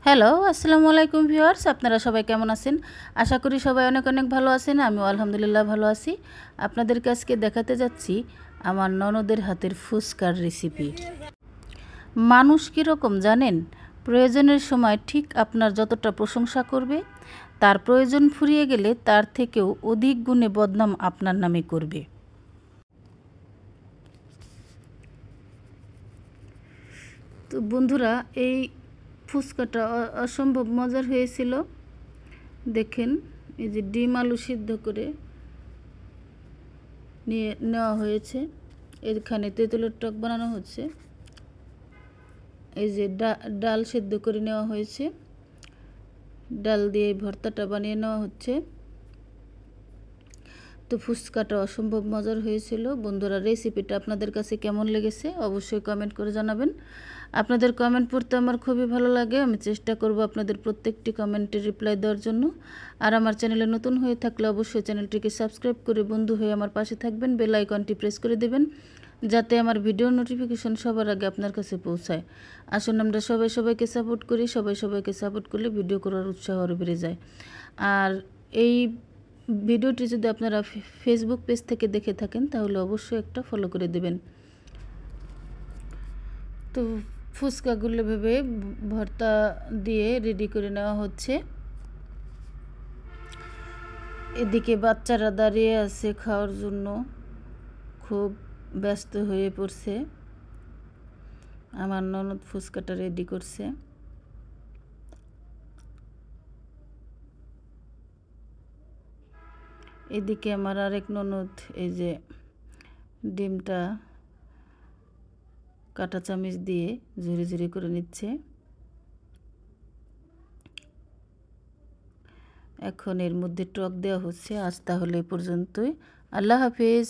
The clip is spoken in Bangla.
হ্যালো, আসসালামু আলাইকুম ভিউয়ার্স। আপনারা সবাই কেমন আছেন? আশা করি সবাই অনেক অনেক ভালো আছেন। আমিও আলহামদুলিল্লাহ ভালো আছি। আপনাদেরকে আজকে দেখাতে যাচ্ছি আমার ননদের হাতের ফুচকার রেসিপি। মানুষ কীরকম জানেন? প্রয়োজনের সময় ঠিক আপনার যতটা প্রশংসা করবে, তার প্রয়োজন ফুরিয়ে গেলে তার থেকেও অধিক গুণে বদনাম আপনার নামে করবে। তো বন্ধুরা, এই ফুচকাটা অসম্ভব মজার হয়েছিল। দেখেন, এই যে ডিম আলু সিদ্ধ করে নেওয়া হয়েছে, এখানে তেঁতুলের টক বানানো হচ্ছে, এই যে ডাল সিদ্ধ করে নেওয়া হয়েছে, ডাল দিয়ে ভর্তাটা বানিয়ে নেওয়া হচ্ছে। তো ফুচকাটা অসম্ভব মজার হয়েছিল। বন্ধুরা, রেসিপিটা আপনাদের কাছে কেমন লেগেছে অবশ্যই কমেন্ট করে জানাবেন। আপনাদের কমেন্ট পড়তে আমার খুবই ভালো লাগে। আমি চেষ্টা করব আপনাদের প্রত্যেকটি কমেন্টের রিপ্লাই দেওয়ার জন্য। আর আমার চ্যানেলে নতুন হয়ে থাকলে অবশ্যই চ্যানেলটিকে সাবস্ক্রাইব করে বন্ধু হয়ে আমার পাশে থাকবেন। বেল আইকনটি প্রেস করে দেবেন যাতে আমার ভিডিও নোটিফিকেশন সবার আগে আপনার কাছে পৌঁছায়। আসুন আমরা সবাইকে সাপোর্ট করি। সবাইকে সাপোর্ট করলে ভিডিও করার উৎসাহ আরও বেড়ে যায়। আর এই ভিডিওটি যদি আপনারা ফেসবুক পেজ থেকে দেখে থাকেন তাহলে অবশ্যই একটা ফলো করে দেবেন। তো ফুচকাগুলো ভেবে ভর্তা দিয়ে রেডি করে নেওয়া হচ্ছে। এদিকে বাচ্চারা দাঁড়িয়ে আছে খাওয়ার জন্য, খুব ব্যস্ত হয়ে পড়ছে। আমার ননদ ফুচকাটা রেডি করছে। এদিকে আমার আরেক ননদ এই যে ডিমটা কাঁটা চামচ দিয়ে ঝুরি করে নিচ্ছে। এখন এর মধ্যে টক দেওয়া হচ্ছে। আজ তাহলে এ পর্যন্তই। আল্লাহ হাফেজ।